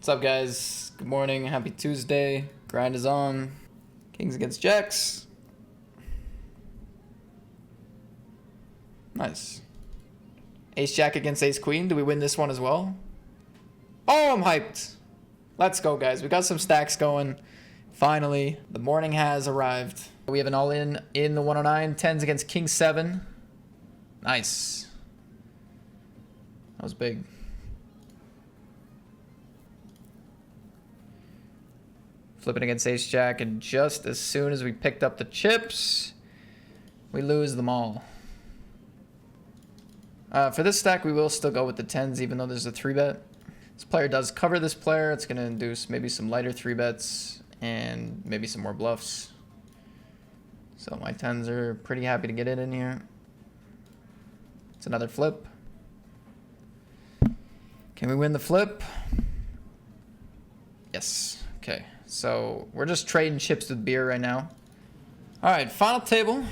What's up, guys? Good morning. Happy Tuesday. Grind is on. Kings against Jacks. Nice. Ace Jack against Ace Queen. Do we win this one as well? Oh, I'm hyped. Let's go, guys. We got some stacks going. Finally, the morning has arrived. We have an all-in in the 109. 10s against King 7. Nice. That was big. Flipping against Ace Jack, and just as soon as we picked up the chips, we lose them all. For this stack, we will still go with the 10s, even though there's a 3-bet. This player does cover this player. It's going to induce maybe some lighter 3-bets and maybe some more bluffs. So my 10s are pretty happy to get it in here. It's another flip. Can we win the flip? Yes. Okay. So we're just trading chips with beer right now. All right, final table.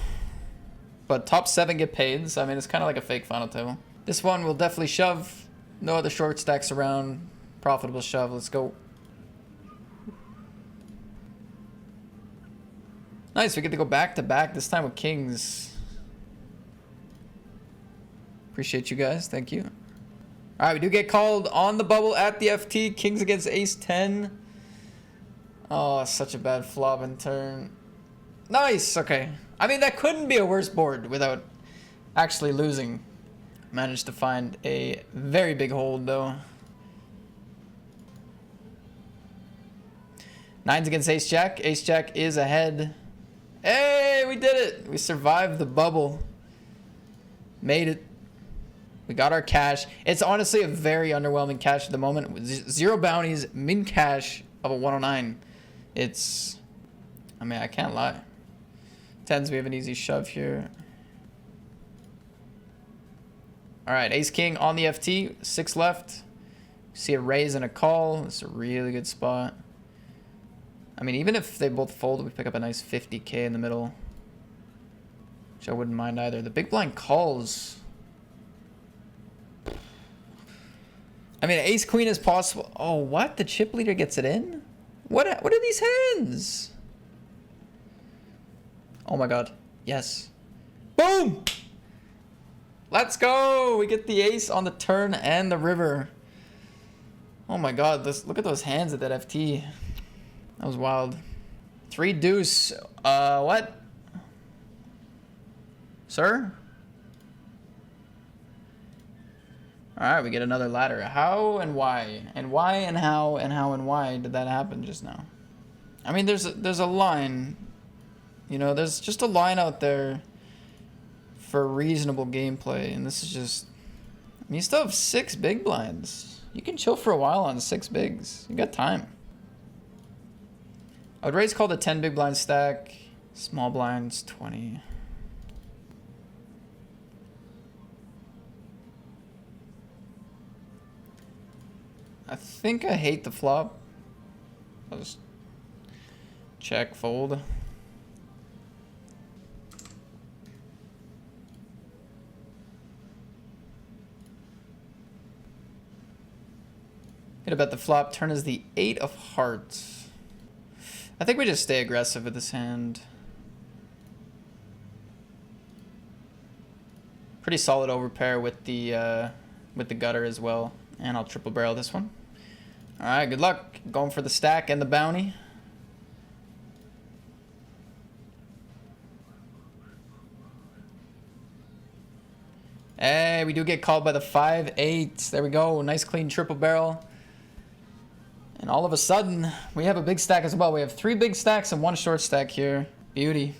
But top 7 get paid. So, I mean, it's kind of like a fake final table. This one will definitely shove. No other short stacks around. Profitable shove. Let's go. Nice. We get to go back to back. This time with kings. Appreciate you guys. Thank you. All right, we do get called on the bubble at the FT. Kings against ace 10. Oh, such a bad flop and turn. Nice. Okay. I mean, that couldn't be a worse board without actually losing. Managed to find a very big hold, though. 9s against ace jack. Ace jack is ahead. Hey, we did it. We survived the bubble. Made it. We got our cash. It's honestly a very underwhelming cash at the moment. With 0 bounties, min cash of a 109. It's, I mean, I can't lie. 10s, we have an easy shove here. All right, ace king on the FT, 6 left. See a raise and a call. It's a really good spot. I mean, even if they both fold, we pick up a nice 50K in the middle, which I wouldn't mind either. The big blind calls. I mean, ace queen is possible. Oh, what? The chip leader gets it in? What are these hands? Oh my god. Yes. Boom! Let's go! We get the ace on the turn and the river. Oh my god, look at those hands at that FT. That was wild. 3 deuce. What? Sir? Alright, we get another ladder. How and why? And why and how and how and why did that happen just now? I mean, there's a line. You know, there's just a line out there for reasonable gameplay. And this is just... I mean, you still have 6 big blinds. You can chill for a while on 6 bigs. You got time. I would raise call the 10 big blind stack. Small blinds, 20. I think I hate the flop. I'll just check, fold. Gonna bet the flop turn is the 8 of hearts. I think we just stay aggressive with this hand. Pretty solid overpair with the gutter as well. And I'll triple barrel this one. Alright, good luck. Going for the stack and the bounty. Hey, we do get called by the 5-8. There we go. Nice clean triple barrel. And all of a sudden, we have a big stack as well. We have 3 big stacks and 1 short stack here. Beauty.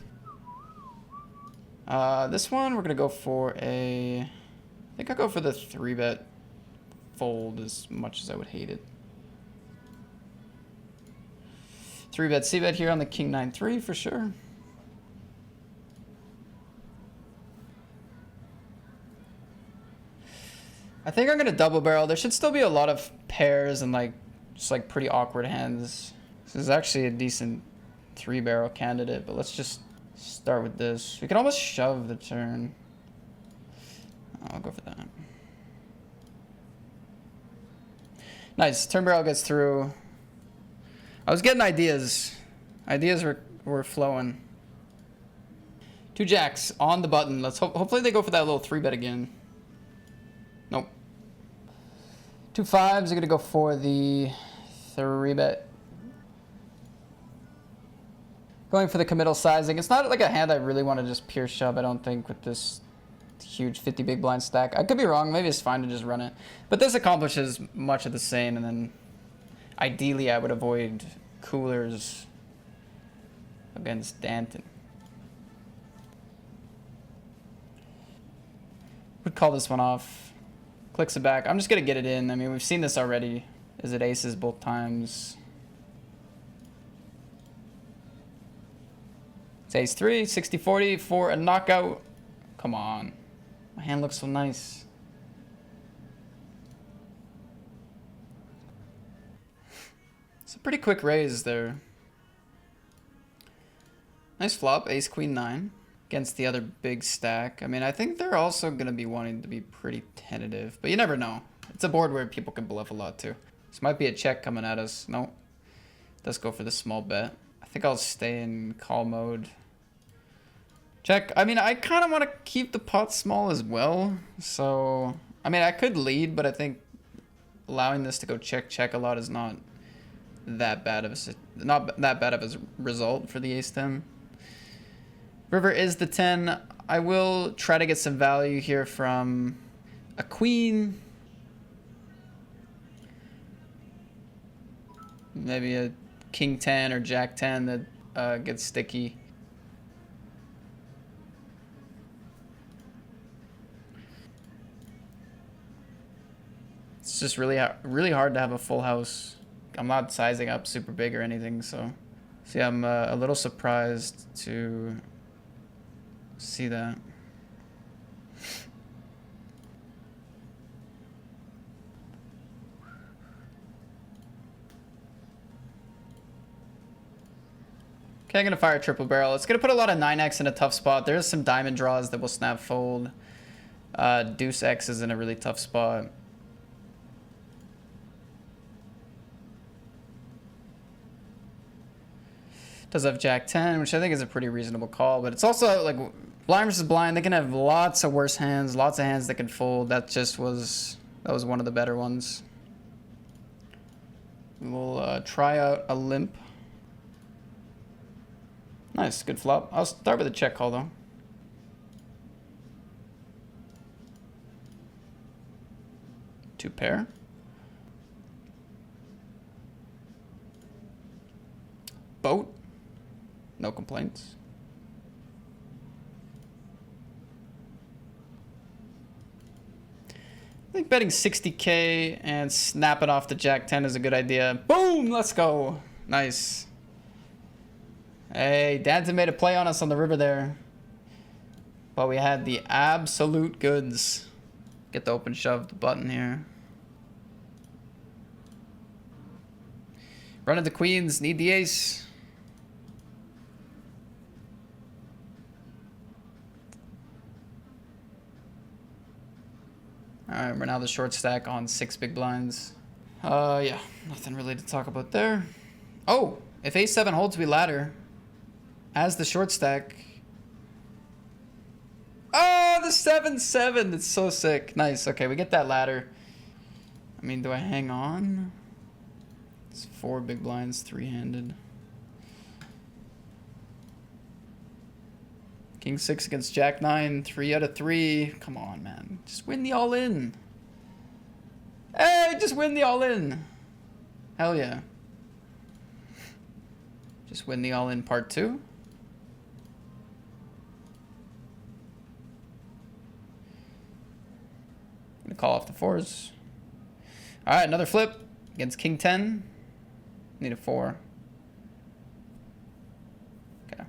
This one, we're going to go for a... I think I'll go for the 3-bet fold as much as I would hate it. 3-bet C-bet here on the king 9-3 for sure. I think I'm going to double barrel. There should still be a lot of pairs and just pretty awkward hands. This is actually a decent 3-barrel candidate, but let's just start with this. We can almost shove the turn. I'll go for that. Nice. Turn barrel gets through. I was getting ideas. Ideas were flowing. 2 jacks on the button. Let's hopefully they go for that little 3-bet again. Nope. 2 5s are gonna go for the 3-bet. Going for the committal sizing. It's not like a hand I really want to just pure shove, I don't think, with this huge 50 big blind stack. I could be wrong. Maybe it's fine to just run it. But this accomplishes much of the same, and then ideally I would avoid coolers against Danton. Would call this one off. Clicks it back. I'm just going to get it in. I mean, we've seen this already. Is it aces both times? It's ace 3, 60-40 for a knockout. Come on. My hand looks so nice. It's a pretty quick raise there. Nice flop, ace queen 9 against the other big stack. I mean, I think they're also going to be wanting to be pretty tentative, but you never know. It's a board where people can bluff a lot too. This might be a check coming at us. No. Let's go for the small bet. I think I'll stay in call mode. Check. I mean, I kind of want to keep the pot small as well. So, I mean, I could lead, but I think allowing this to go check a lot is not that bad of a result for the ace 10. River is the 10. I will try to get some value here from a queen. Maybe a king 10 or jack 10 that gets sticky. It's just really hard to have a full house. I'm not sizing up super big or anything, so see, I'm a little surprised to see that. Okay, I'm gonna fire a triple barrel. It's gonna put a lot of 9x in a tough spot. There's some diamond draws that will snap fold. Deuce X is in a really tough spot. Does have jack 10, which I think is a pretty reasonable call, but it's also like blind versus blind. They can have lots of worse hands, lots of hands that can fold. That was one of the better ones. We'll try out a limp. Nice, good flop. I'll start with a check call though. Two pair. Boat. No complaints. I think betting 60K and snapping off the jack 10 is a good idea. Boom! Let's go. Nice. Hey, Danton made a play on us on the river there. But we had the absolute goods. Get the open shove the button here. Running the queens, need the ace. Alright, we're now the short stack on 6 big blinds. Yeah, nothing really to talk about there. Oh, if ace 7 holds, we ladder. As the short stack. Oh, the 7-7. It's so sick. Nice. Okay, we get that ladder. I mean, do I hang on? It's 4 big blinds, 3-handed. King 6 against jack 9, 3 out of 3. Come on, man. Just win the all-in. Hey, just win the all-in. Hell yeah. Just win the all-in part 2. I'm gonna call off the 4s. All right, another flip against king 10. Need a 4. Okay.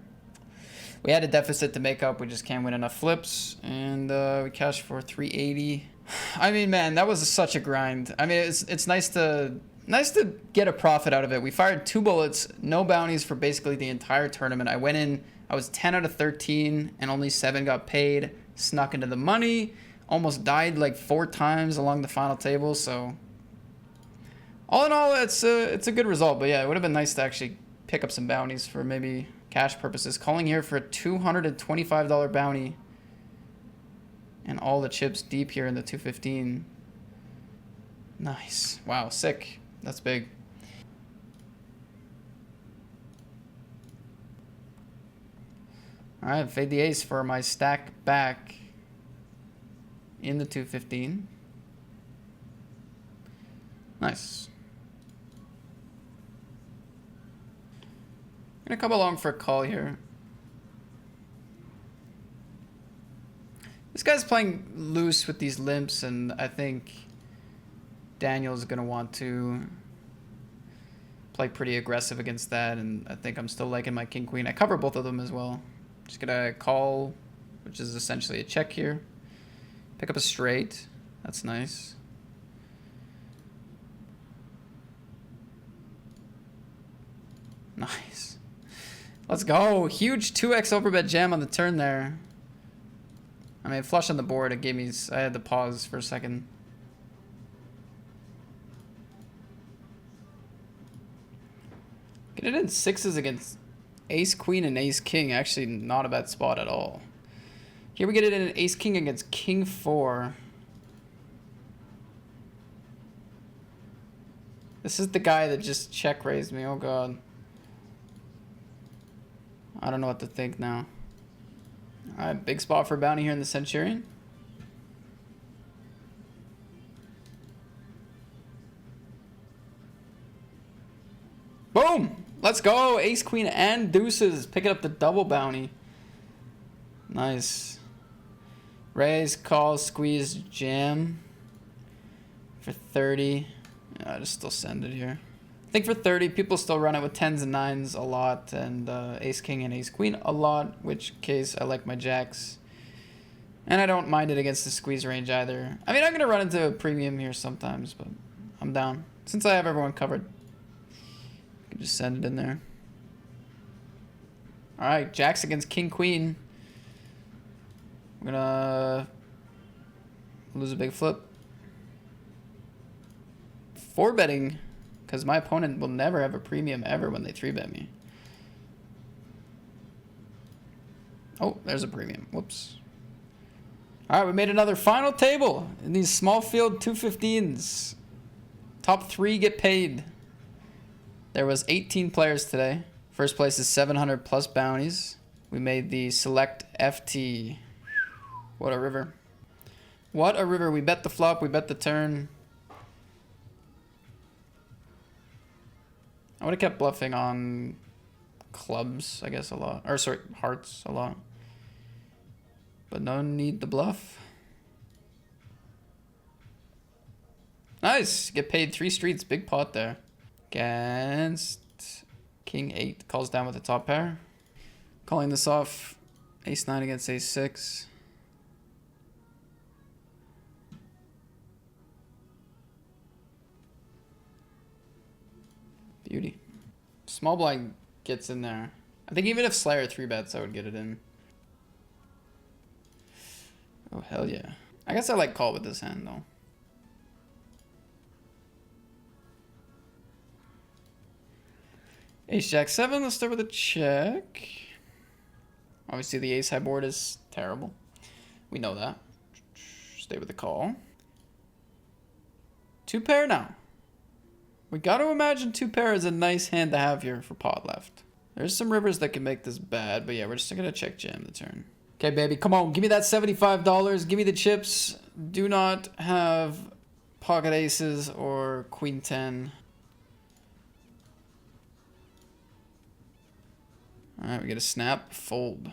We had a deficit to make up. We just can't win enough flips, and we cashed for 380. I mean, man, that was such a grind. I mean, it's nice to get a profit out of it. We fired 2 bullets, no bounties for basically the entire tournament. I went in, I was 10 out of 13, and only 7 got paid. Snuck into the money. Almost died like 4 times along the final table, so All in all, it's a good result. But yeah, it would have been nice to actually pick up some bounties for maybe cash purposes. Calling here for a $225 bounty. And all the chips deep here in the 215. Nice. Wow, sick. That's big. Alright, fade the ace for my stack back in the 215. Nice. Gonna come along for a call here. This guy's playing loose with these limps, and I think Daniel's gonna want to play pretty aggressive against that, and I think I'm still liking my king queen. I cover both of them as well. Just gonna call, which is essentially a check here. Pick up a straight. That's nice. Nice. Let's go. Huge 2x overbet jam on the turn there. I mean, flush on the board, it gave me... I had to pause for a second. Get it in sixes against ace queen and ace king. Actually, not a bad spot at all. Here we get it in an ace king against king 4. This is the guy that just check raised me. Oh god. I don't know what to think now. Alright, big spot for bounty here in the Centurion. Boom! Let's go! Ace, queen, and deuces. Picking up the double bounty. Nice. Raise, call, squeeze, jam. For 30. Yeah, I just still send it here. I think for 30, people still run it with 10s and 9s a lot, and ace king and ace queen a lot, which case I like my jacks. And I don't mind it against the squeeze range either. I mean, I'm going to run into a premium here sometimes, but I'm down. Since I have everyone covered, I can just send it in there. Alright, jacks against king queen. We're going to lose a big flip. 4-betting. Because my opponent will never have a premium ever when they 3-bet me. Oh, there's a premium. Whoops. Alright, we made another final table in these small field 215s. Top 3 get paid. There was 18 players today. First place is 700 plus bounties. We made the select FT. What a river. What a river. We bet the flop, we bet the turn. I would have kept bluffing on clubs, I guess, a lot. Or, sorry, hearts a lot. But no need to bluff. Nice! Get paid 3 streets. Big pot there. Against king 8. Calls down with the top pair. Calling this off. Ace 9 against ace 6. Beauty. Small blind gets in there. I think even if Slayer 3-bets, I would get it in. Oh, hell yeah. I guess I like call with this hand, though. Ace Jack 7, let's start with a check. Obviously, the ace high board is terrible. We know that. Stay with the call. 2 pair now. We got to imagine 2 pair is a nice hand to have here for pot left. There's some rivers that can make this bad, but yeah, we're just going to check jam the turn. Okay, baby, come on. Give me that $75. Give me the chips. Do not have pocket aces or queen 10. All right, we get a snap, fold.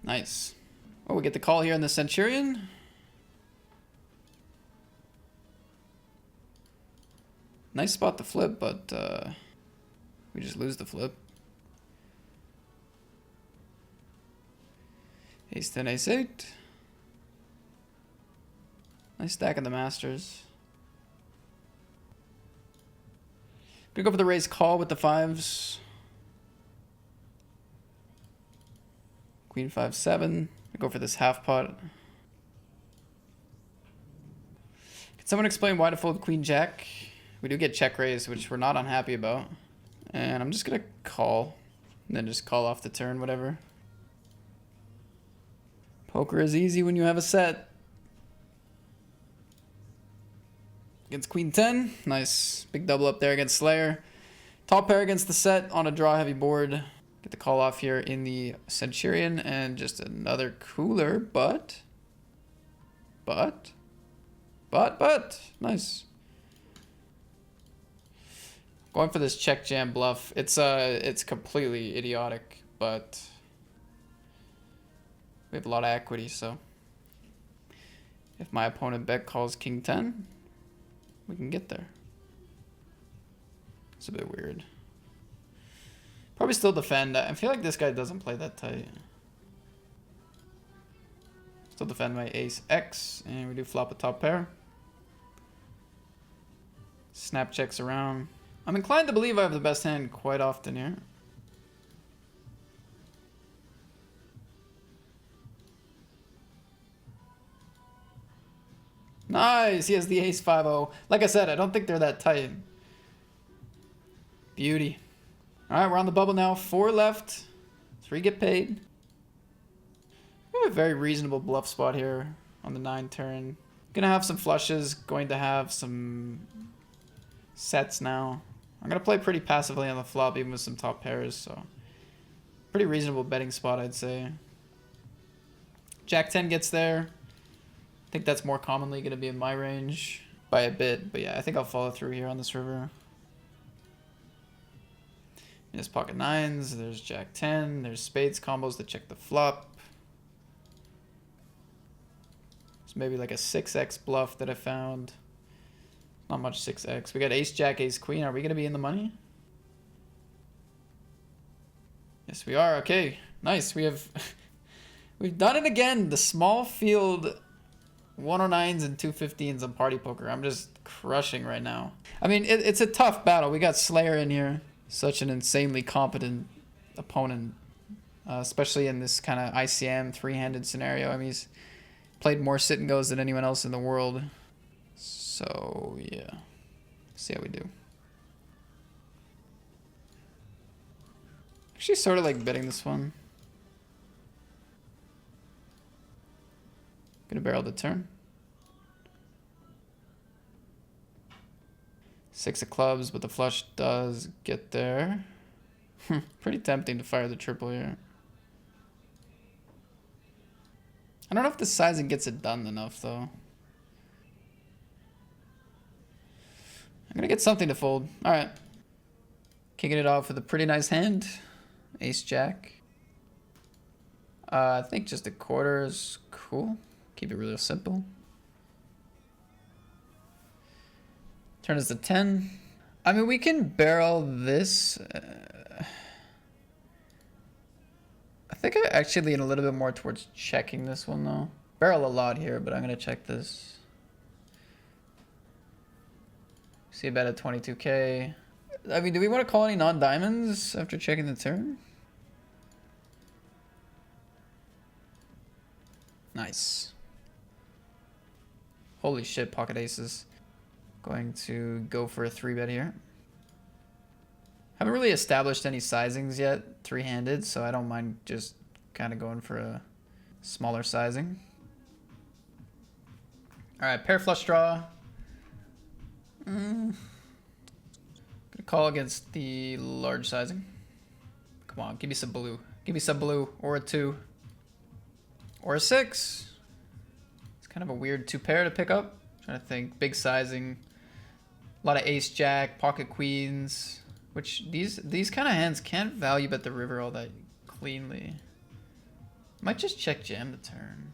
Nice. Oh, we get the call here in the Centurion. Nice spot to flip, but we just lose the flip. Ace 10, ace 8. Nice stack in the masters. Gonna go for the raise call with the 5s. Queen 5, 7. Go for this half pot. Someone explain why to fold queen jack. We do get check raise, which we're not unhappy about. And I'm just gonna call. And then just call off the turn, whatever. Poker is easy when you have a set. Against queen 10. Nice. Big double up there against Slayer. Top pair against the set on a draw heavy board. Get the call off here in the Centurion. And just another cooler, but. Nice. Going for this check jam bluff. It's completely idiotic, but we have a lot of equity, so if my opponent bet calls king 10, we can get there. It's a bit weird. Probably still defend. I feel like this guy doesn't play that tight. Still defend my ace X, and we do flop a top pair. Snap checks around. I'm inclined to believe I have the best hand quite often here. Nice, he has the ace 5-0. Like I said, I don't think they're that tight. Beauty. All right, we're on the bubble now. 4 left. 3 get paid. We have a very reasonable bluff spot here on the 9 turn. Gonna have some flushes. Going to have some sets now. I'm gonna play pretty passively on the flop, even with some top pairs. So pretty reasonable betting spot, I'd say. Jack 10 gets there. I think that's more commonly going to be in my range by a bit. But yeah, I think I'll follow through here on this river. There's pocket 9s. There's Jack 10. There's spades combos to check the flop. There's maybe like a 6x bluff that I found. Not much 6x. We got ace jack, ace queen. Are we going to be in the money? Yes, we are. Okay, nice. We've done it again. The small field 109s and 215s on Party Poker. I'm just crushing right now. I mean, it's a tough battle. We got Slayer in here. Such an insanely competent opponent. Especially in this kind of ICM three-handed scenario. I mean, he's played more sit and goes than anyone else in the world. So, yeah. See how we do. Actually sort of like betting this one. Gonna barrel the turn. 6 of clubs, but the flush does get there. Pretty tempting to fire the triple here. I don't know if the sizing gets it done enough, though. I'm gonna get something to fold. Alright. Kicking it off with a pretty nice hand. Ace jack. I think just a quarter is cool. Keep it really simple. Turn is the 10. I mean, we can barrel this. I think I actually lean a little bit more towards checking this one, though. Barrel a lot here, but I'm going to check this. See a bet at 22k. I mean, do we want to call any non-diamonds after checking the turn? Nice. Holy shit, pocket aces. Going to go for a 3-bet here. Haven't really established any sizings yet, three-handed, so I don't mind just kind of going for a smaller sizing. All right, pair flush draw. Gonna call against the large sizing. Come on, give me some blue. Give me some blue, or a 2. Or a 6. It's kind of a weird 2-pair to pick up. Trying to think, big sizing. A lot of ace jack, pocket queens. Which these kind of hands can't value bet the river all that cleanly. Might just check jam the turn.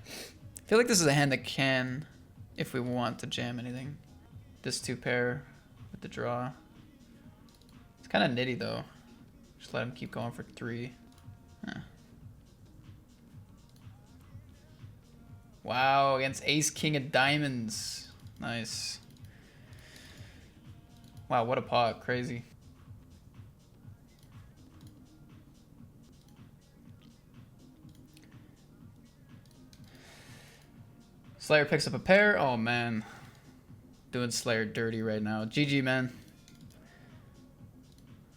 I feel like this is a hand that can, if we want to jam anything. This 2-pair with the draw. It's kind of nitty though. Just let him keep going for 3. Huh. Wow, against ace king of diamonds. Nice. Wow, what a pot. Crazy. Slayer picks up a pair. Oh man. doing Slayer dirty right now. GG, man.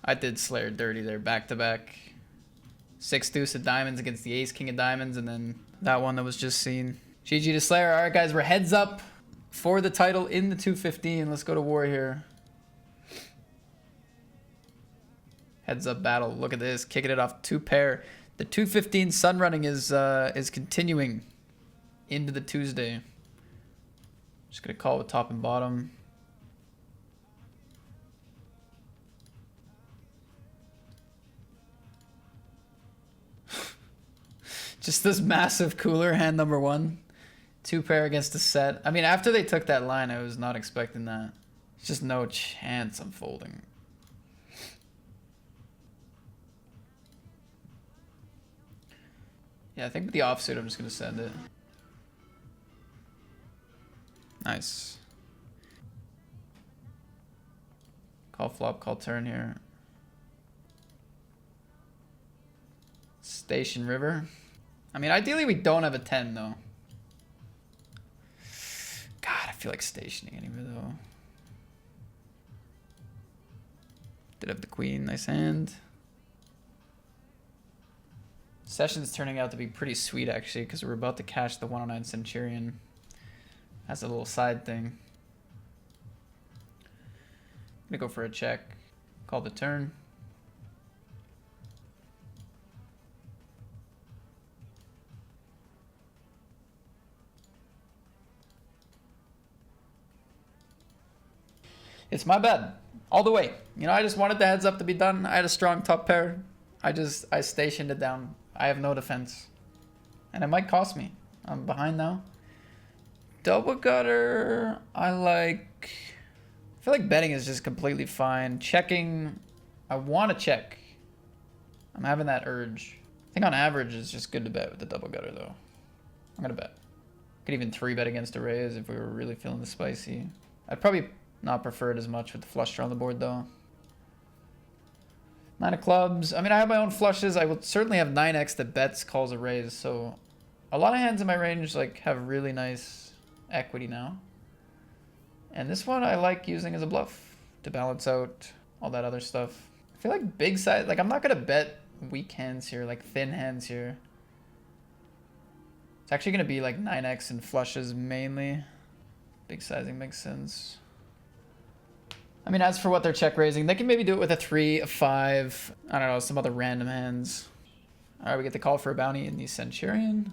I did Slayer dirty there back to back. 6 deuce of diamonds against the ace king of diamonds, and then that one that was just seen. GG to Slayer. All right, guys, we're heads up for the title in the 215. Let's go to war here. Heads up battle. Look at this, kicking it off 2 pair. The 215 sun running is continuing into the Tuesday. Just gonna call with top and bottom. Just this massive cooler, hand number 1. 2 pair against a set. I mean, after they took that line, I was not expecting that. It's just no chance I'm folding. Yeah, I think with the offsuit, I'm just gonna send it. Nice. Call flop, call turn here. Station river. I mean, ideally we don't have a 10 though. God, I feel like stationing anyway though. Did have the queen, nice hand. Session's turning out to be pretty sweet actually, because we're about to cash the 109 Centurion as a little side thing. I'm gonna go for a check, call the turn. It's my bad, all the way. You know, I just wanted the heads up to be done. I had a strong top pair. I stationed it down. I have no defense. And it might cost me. I'm behind now. Double gutter, I feel like betting is just completely fine. Checking, I want to check. I'm having that urge. I think on average it's just good to bet with the double gutter though. I'm gonna bet. Could even 3-bet against a raise if we were really feeling the spicy. I'd probably not prefer it as much with the flush draw on the board though. 9 of clubs. I mean, I have my own flushes. I will certainly have 9x that bets, calls a raise. So a lot of hands in my range like have really nice equity now. And this one I like using as a bluff to balance out all that other stuff. I feel like big size, like I'm not gonna bet weak hands here, like thin hands here. It's actually gonna be like 9x and flushes mainly. Big sizing makes sense. I mean, as for what they're check raising, they can maybe do it with a 3, a 5, I don't know, some other random hands. All right, we get the call for a bounty in the Centurion.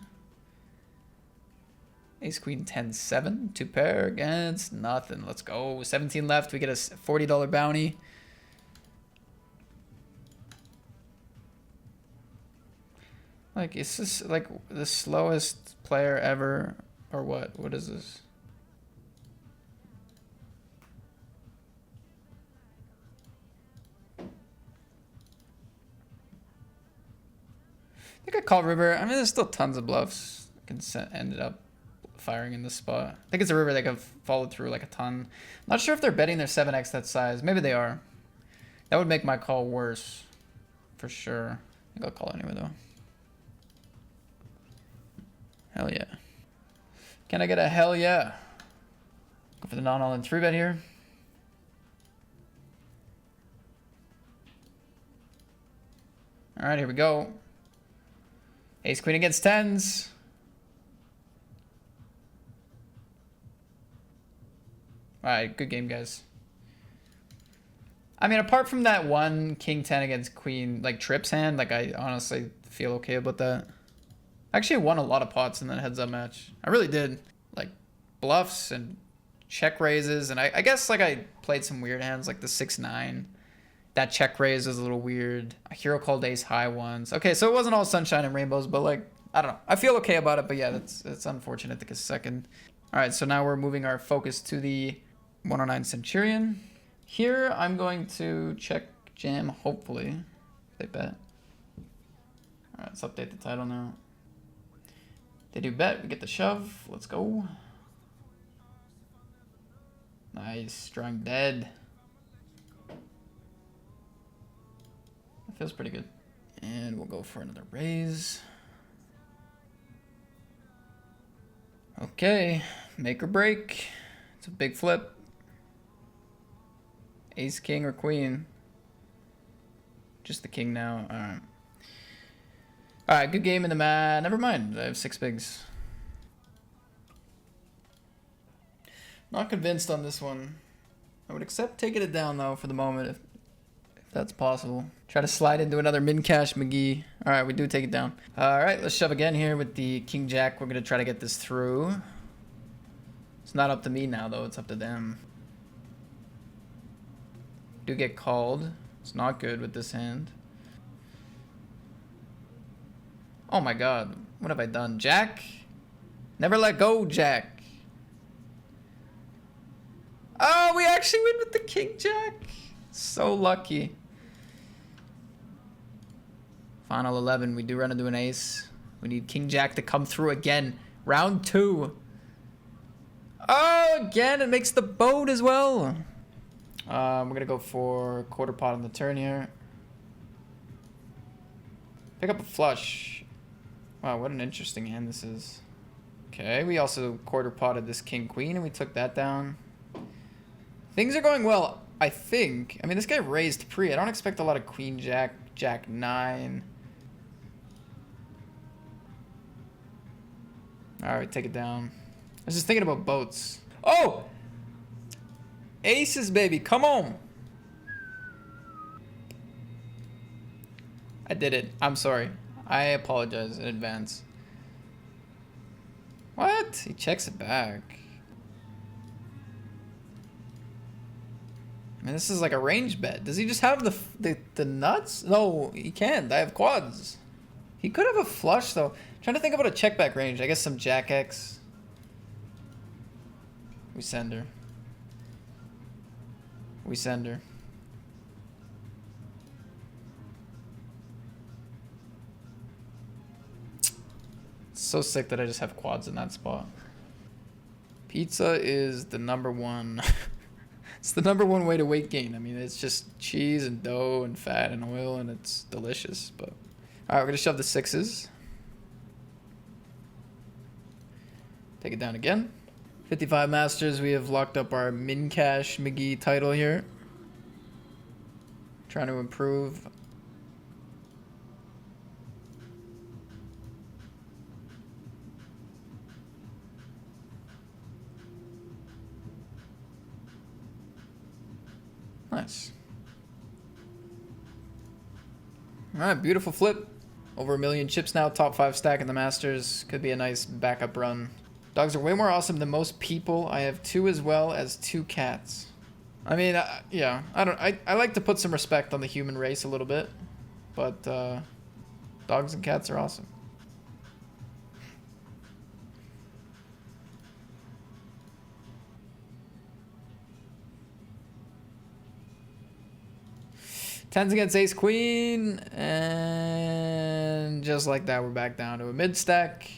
Ace queen 10-7, 2 pair against nothing. Let's go. 17 left. We get a $40 bounty. Like, is this like the slowest player ever or what? What is this? I think I call river. I mean, there's still tons of bluffs. Ended up firing in this spot. I think it's a river that could followed through like a ton. Not sure if they're betting their 7x that size. Maybe they are. That would make my call worse. For sure. I think I'll call anyway though. Hell yeah. Can I get a hell yeah? Go for the non-all-in 3-bet here. All right, here we go. Ace queen against 10s. All right, good game, guys. I mean, apart from that one king 10 against queen, like trips hand, like I honestly feel okay about that. I actually won a lot of pots in that heads up match. I really did. Like bluffs and check raises. And I guess like I played some weird hands like the 6-9. That check raise was a little weird. A hero called ace high once. Okay, so it wasn't all sunshine and rainbows, but like, I don't know. I feel okay about it, but yeah, it's unfortunate to get second. All right, so now we're moving our focus to the 109 Centurion. Here, I'm going to check jam, hopefully. They bet. All right, let's update the title now. They do bet, we get the shove. Let's go. Nice, strong dead. That feels pretty good. And we'll go for another raise. Okay, make or break. It's a big flip. Ace, king, or queen? Just the king now. Alright. Alright, good game in the mat. Never mind. I have 6 bigs. Not convinced on this one. I would accept taking it down, though, for the moment, if that's possible. Try to slide into another min-cash McGee. Alright, we do take it down. Alright, let's shove again here with the king-jack. We're going to try to get this through. It's not up to me now, though. It's up to them. Do get called. It's not good with this hand. Oh my god. What have I done? Jack? Never let go, Jack. Oh, we actually win with the king-jack. So lucky. Final 11. We do run into an ace. We need king-jack to come through again. Round 2. Oh, again, it makes the boat as well. We're going to go for quarter pot on the turn here. Pick up a flush. Wow, what an interesting hand this is. Okay, we also quarter potted this king-queen and we took that down. Things are going well, I think. I mean, this guy raised pre. I don't expect a lot of queen-jack, jack-9. Alright, take it down. I was just thinking about boats. Oh! Aces, baby, come on! I did it. I'm sorry. I apologize in advance. What? He checks it back. I mean, this is like a range bet. Does he just have the nuts? No, he can't. I have quads. He could have a flush, though. I'm trying to think about a check back range. I guess some jack X. We send her. We send her. It's so sick that I just have quads in that spot. Pizza is the #1. It's the #1 way to weight gain. I mean, it's just cheese and dough and fat and oil, and it's delicious. But all right, we're gonna shove the 6s. Take it down again. 55 Masters. We have locked up our min cash McGee title here. Trying to improve. Nice. All right, beautiful flip. Over 1 million chips now. Top 5 stack in the Masters. Could be a nice backup run. Dogs are way more awesome than most people. I have 2 as well as 2 cats. I mean, yeah. I like to put some respect on the human race a little bit, but dogs and cats are awesome. Tens against ace queen, and just like that, we're back down to a mid stack.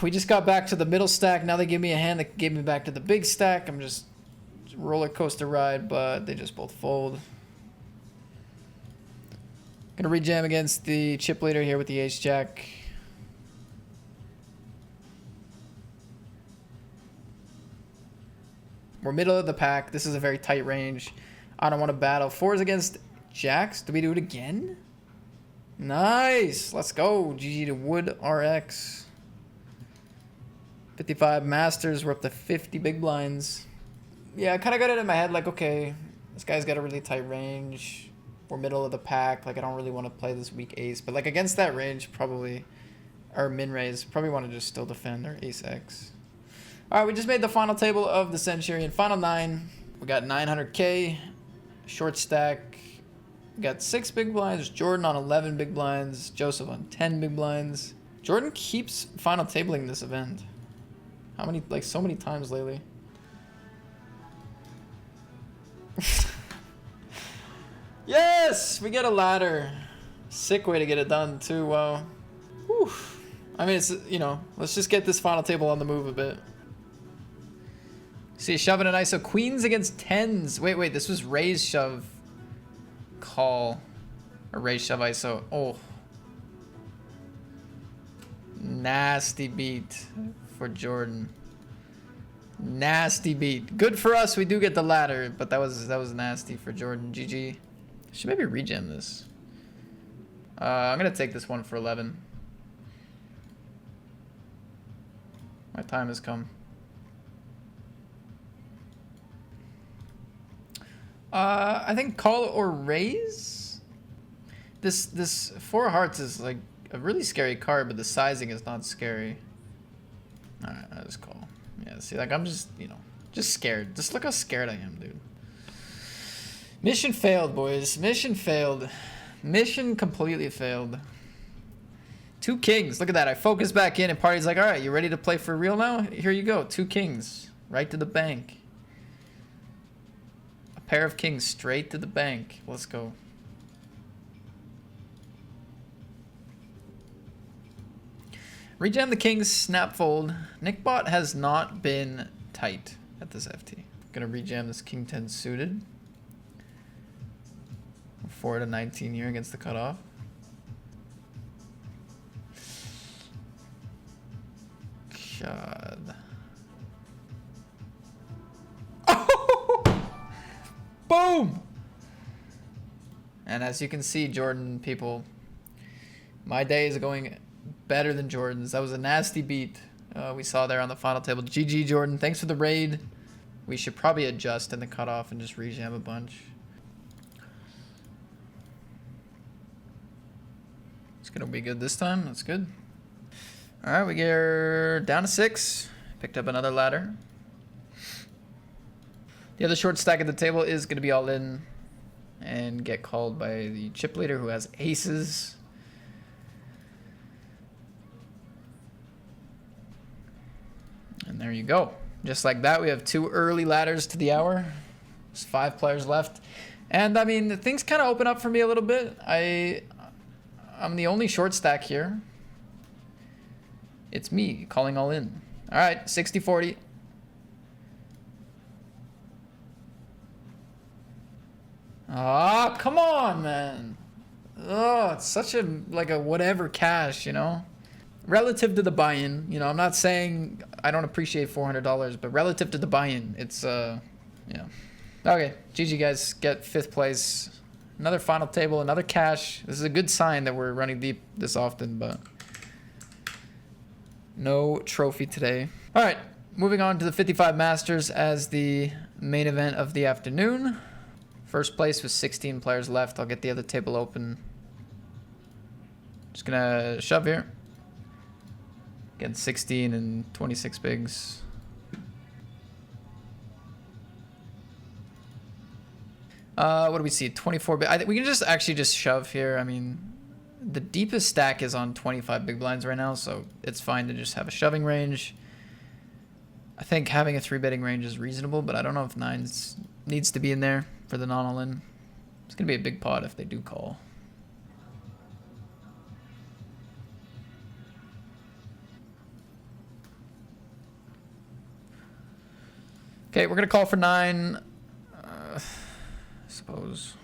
We just got back to the middle stack. Now they give me a hand that gave me back to the big stack. I'm just roller coaster ride, but they just both fold. Gonna rejam against the chip leader here with the ace jack. We're middle of the pack. This is a very tight range. I don't want to battle. 4s against jacks. Do we do it again? Nice. Let's go. GG to Wood RX. 55 Masters. We're up to 50 big blinds. Yeah, I kind of got it in my head like, okay, this guy's got a really tight range. We're middle of the pack. Like, I don't really want to play this weak ace. But, like, against that range, probably, or min raise, probably want to just still defend our ace X. All right, we just made the final table of the Centurion. Final 9. We got 900K. Short stack. We got 6 big blinds. Jordan on 11 big blinds. Joseph on 10 big blinds. Jordan keeps final tabling this event. How many, like, so many times lately. Yes! We get a ladder. Sick way to get it done, too. Wow. Whew. I mean, it's, you know, let's just get this final table on the move a bit. See, shoving an ISO. Queens against 10s. Wait. This was raise, shove, call. Or raise, shove, ISO. Oh. Nasty beat for Jordan. Nasty beat. Good for us. We do get the ladder, but that was nasty for Jordan. GG. Should maybe regem this. I'm gonna take this one for 11. My time has come. I think call or raise. This 4 hearts is like a really scary card, but the sizing is not scary. All right, I just call. Yeah, see, like I'm just, you know, just scared. Just look how scared I am, dude. Mission failed, boys. Mission failed. Mission completely failed. 2 kings. Look at that. I focus back in and party's like, all right, you ready to play for real now? Here you go. 2 kings. Right to the bank. A pair of kings straight to the bank. Let's go. Rejam the kings, snap fold. Nickbot has not been tight at this FT. Gonna rejam this king 10 suited. 4 to 19 here against the cutoff. God. Oh! Boom! And as you can see, Jordan, people, my day is going better than Jordan's. That was a nasty beat we saw there on the final table. GG, Jordan. Thanks for the raid. We should probably adjust in the cutoff and just rejam a bunch. It's going to be good this time. That's good. All right, we get down to 6. Picked up another ladder. The other short stack at the table is going to be all in and get called by the chip leader who has aces. And there you go. Just like that, we have 2 early ladders to the hour. There's 5 players left. And I mean, things kind of open up for me a little bit. I'm the only short stack here. It's me calling all in. All right, 60-40. Ah, come on, man. Oh, it's such a, like a whatever cash, you know? Relative to the buy-in, you know, I'm not saying I don't appreciate $400, but relative to the buy-in, it's, yeah. Okay, GG guys, get 5th place. Another final table, another cash. This is a good sign that we're running deep this often, but no trophy today. All right, moving on to the 55 Masters as the main event of the afternoon. First place with 16 players left. I'll get the other table open. Just gonna shove here. Get 16 and 26 bigs. What do we see? 24 big. I think we can just actually just shove here. I mean, the deepest stack is on 25 big blinds right now, so it's fine to just have a shoving range. I think having a 3-betting range is reasonable, but I don't know if 9s needs to be in there for the non-all-in. It's gonna be a big pot if they do call. Okay, we're gonna call for 9. I suppose.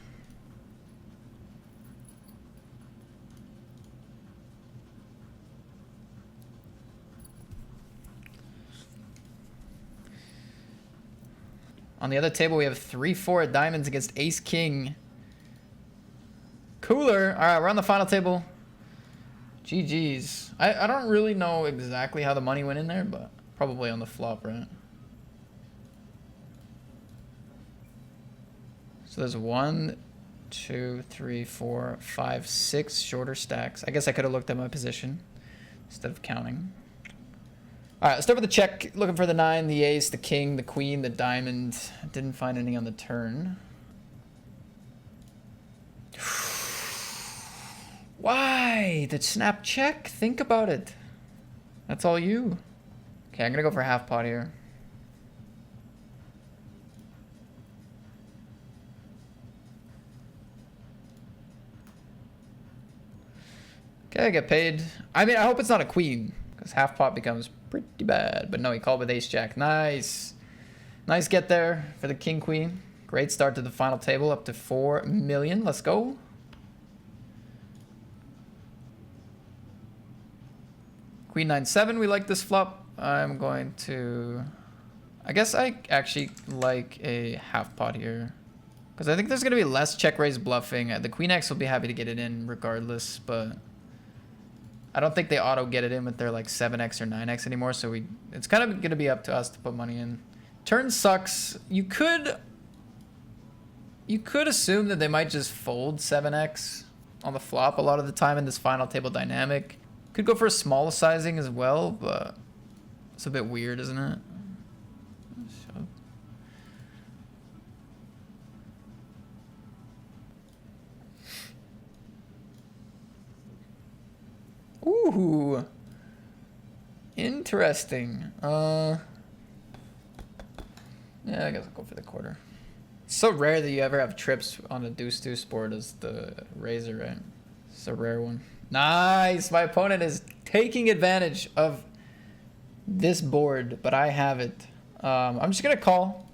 On the other table, we have 3-4 at diamonds against ace king. Cooler. All right, we're on the final table. GG's. I don't really know exactly how the money went in there, but probably on the flop, right? So there's 1, 2, 3, 4, 5, 6 shorter stacks. I guess I could have looked at my position instead of counting. All right, let's start with the check. Looking for the 9, the ace, the king, the queen, the diamond. Didn't find any on the turn. Why? The snap check? Think about it. That's all you. Okay, I'm going to go for half pot here. Okay, I get paid. I mean, I hope it's not a queen, because half pot becomes pretty bad. But no, he called with ace jack. Nice. Nice get there for the king queen. Great start to the final table, up to 4 million. Let's go. Queen 9-7, we like this flop. I'm going to I guess I actually like a half pot here. Because I think there's going to be less check raise bluffing. The Queen X will be happy to get it in regardless, but I don't think they auto get it in with their like 7x or 9x anymore, so it's kind of going to be up to us to put money in. Turn sucks. You could assume that they might just fold 7x on the flop a lot of the time in this final table dynamic. Could go for a small sizing as well, but it's a bit weird, isn't it? Ooh, interesting. Yeah, I guess I'll go for the quarter. It's so rare that you ever have trips on a deuce-deuce board as the razor, right? It's a rare one. Nice! My opponent is taking advantage of this board, but I have it. I'm just gonna call.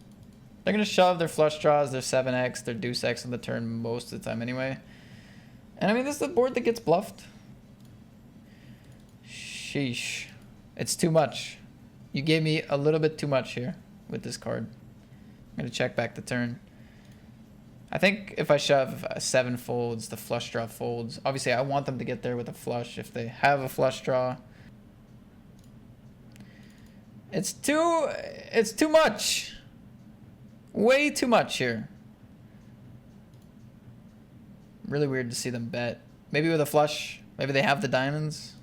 They're gonna shove their flush draws, their 7x, their deuce x on the turn most of the time anyway. And I mean, this is the board that gets bluffed. Sheesh. It's too much. You gave me a little bit too much here with this card. I'm going to check back the turn. I think if I shove 7 folds, the flush draw folds. Obviously, I want them to get there with a flush if they have a flush draw. It's too much. Way too much here. Really weird to see them bet. Maybe with a flush. Maybe they have the diamonds.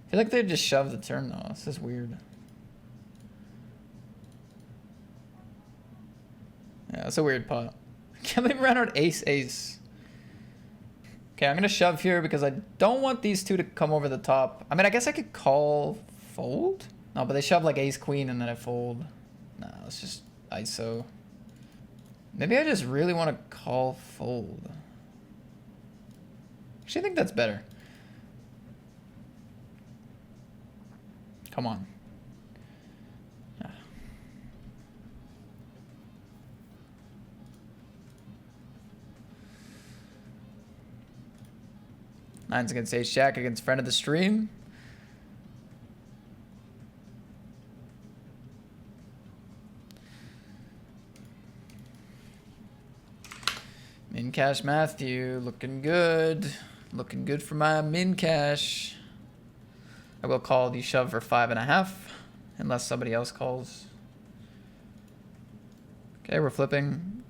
I feel like they just shoved the turn though. This is weird. Yeah, that's a weird pot. Can't believe we ran out ace-ace. Okay, I'm gonna shove here because I don't want these two to come over the top. I mean, I guess I could call fold? No, but they shove like ace-queen and then I fold. Nah, it's just ISO. Maybe I just really want to call fold. Actually, I think that's better. Come on. Yeah. Nines against ace jack against friend of the stream. Min cash Matthew, looking good. Looking good for my min cash. I will call the shove for 5.5, unless somebody else calls. Okay, we're flipping.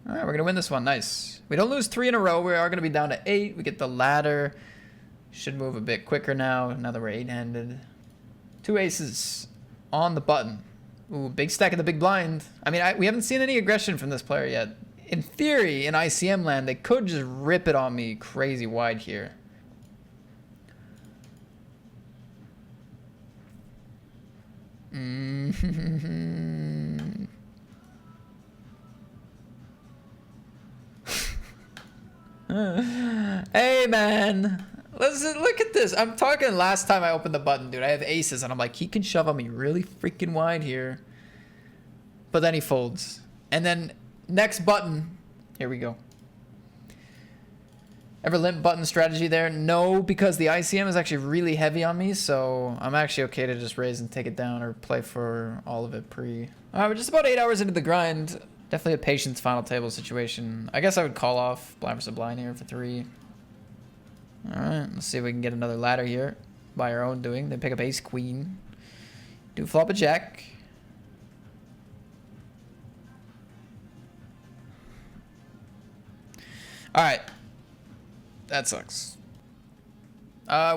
All right, we're gonna win this one. Nice. We don't lose 3 in a row. We are gonna be down to 8. We get the ladder. Should move a bit quicker now that we're 8-handed. 2 aces on the button. Ooh, big stack in the big blind. I mean, we haven't seen any aggression from this player yet. In theory, in ICM land, they could just rip it on me crazy wide here. Hey, man. Listen, look at this. I'm talking last time I opened the button, dude. I have aces, and I'm like, he can shove on me really freaking wide here. But then he folds. And then next button. Here we go. Ever limp button strategy there? No, because the ICM is actually really heavy on me, so I'm actually okay to just raise and take it down or play for all of it pre. All right, we're just about 8 hours into the grind. Definitely a patience final table situation. I guess I would call off blind versus blind here for 3. All right, let's see if we can get another ladder here by our own doing. They pick up ace queen. Do flop a jack. All right. That sucks.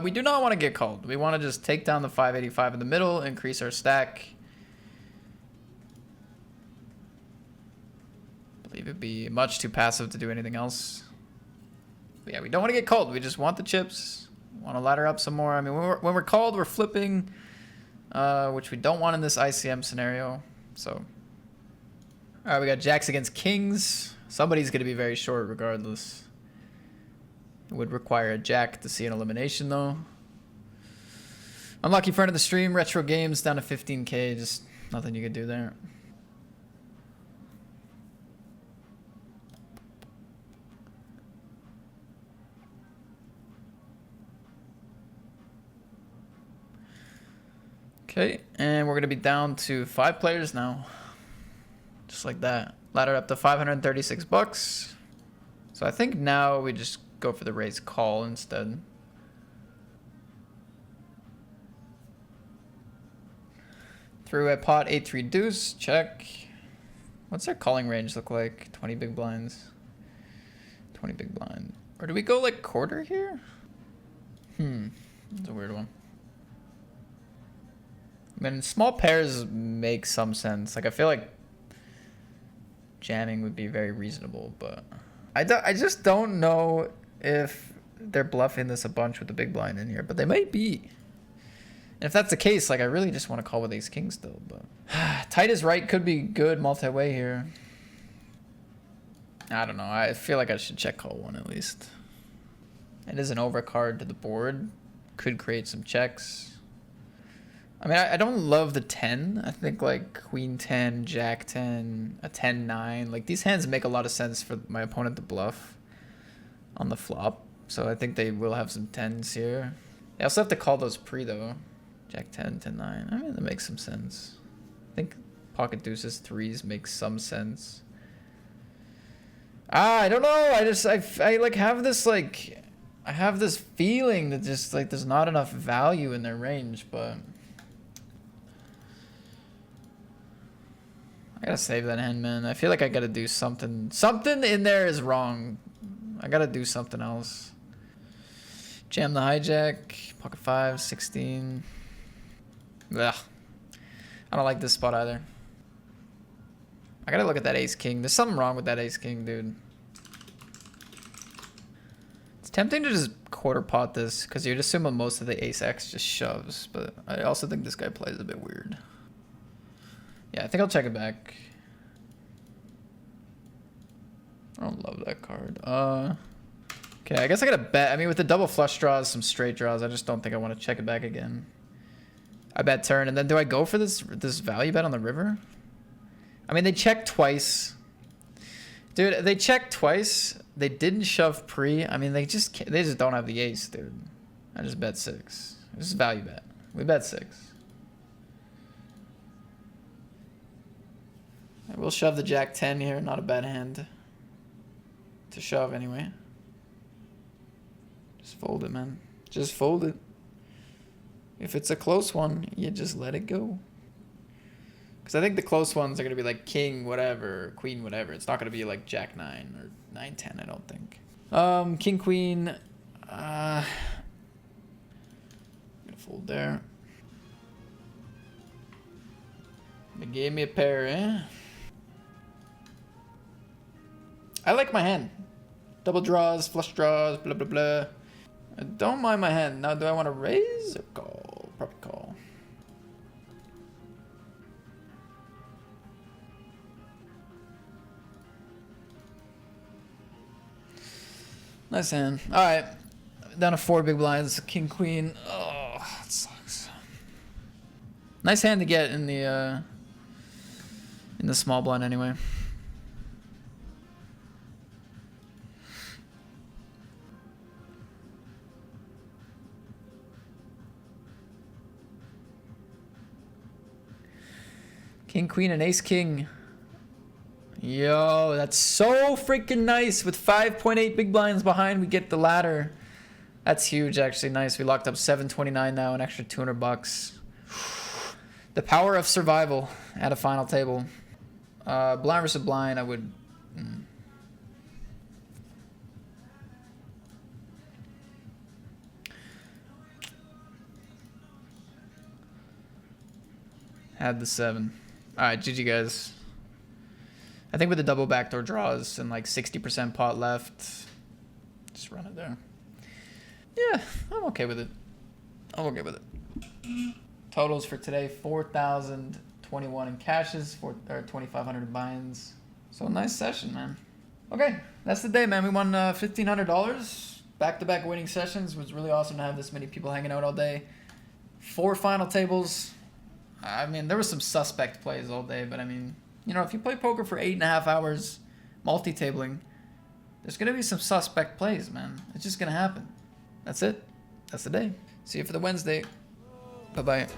We do not want to get called. We want to just take down the 585 in the middle, increase our stack. I believe it'd be much too passive to do anything else. But yeah, we don't want to get called. We just want the chips. We want to ladder up some more. I mean, when we're called, we're flipping, which we don't want in this ICM scenario. So, all right, we got jacks against kings. Somebody's going to be very short regardless. It would require a jack to see an elimination, though. Unlucky friend of the stream. Retro games down to 15K. Just nothing you could do there. Okay, and we're gonna be down to 5 players now. Just like that. Ladder up to 536 bucks. So I think now we just go for the raise call instead. Through at pot 8-3 deuce, check. What's their calling range look like? 20 big blinds. 20 big blind. Or do we go like quarter here? That's a weird one. I mean, small pairs make some sense. Like, I feel like jamming would be very reasonable, but I just don't know if they're bluffing this a bunch with the big blind in here, but they might be. And if that's the case, like, I really just want to call with ace king still, but tight as right could be good multi-way here. I don't know. I feel like I should check call one at least. It is an overcard to the board. Could create some checks. I mean, I don't love the 10. I think like queen 10, jack 10, a 10-9. Like, these hands make a lot of sense for my opponent to bluff on the flop. So I think they will have some 10s here. They also have to call those pre though. Jack 10, 10-9. I mean, that makes some sense. I think pocket deuces 3s makes some sense. I don't know. I like have this like, I have this feeling that just like there's not enough value in their range, but I gotta save that hand, man. I feel like I gotta do something. Something in there is wrong. I gotta do something else. Jam the hijack. Pocket 5, 16. Ugh. I don't like this spot either. I gotta look at that ace king. There's something wrong with that ace king, dude. It's tempting to just quarter pot this because you'd assume most of the ace x just shoves, but I also think this guy plays a bit weird. Yeah, I think I'll check it back. I don't love that card. Okay, I guess I gotta bet. I mean, with the double flush draws, some straight draws, I just don't think I want to check it back again. I bet turn, and then do I go for this value bet on the river? I mean, they checked twice. Dude, they checked twice. They didn't shove pre. I mean, they just don't have the ace, dude. I just bet 6. This is value bet. We bet 6. I will shove the jack 10 here. Not a bad hand to shove anyway. Just fold it, man. Just fold it. If it's a close one, you just let it go. Because I think the close ones are going to be like king whatever, queen whatever. It's not going to be like jack 9 or 9-10, I don't think. King queen. I'm going to fold there. They gave me a pair, eh? I like my hand. Double draws, flush draws, blah, blah, blah. I don't mind my hand. Now, do I want to raise or call? Probably call. Nice hand. All right. Down to 4 big blinds. King, queen. Oh, that sucks. Nice hand to get in the small blind anyway. King, queen, and ace king. Yo, that's so freaking nice. With 5.8 big blinds behind, we get the ladder. That's huge, actually. Nice. We locked up 729 now, an extra 200 bucks. The power of survival at a final table. Blind versus blind, I would... Had the 7. Alright, GG guys. I think with the double backdoor draws and like 60% pot left, just run it there. Yeah, I'm okay with it. I'm okay with it. Totals for today, 4,021 in cashes, 2,500 in buy-ins. So nice session, man. Okay, that's the day, man. We won $1,500. Back-to-back winning sessions. It was really awesome to have this many people hanging out all day. 4 final tables. I mean, there were some suspect plays all day, but I mean, you know, if you play poker for 8.5 hours, multi-tabling, there's going to be some suspect plays, man. It's just going to happen. That's it. That's the day. See you for the Wednesday. Bye-bye.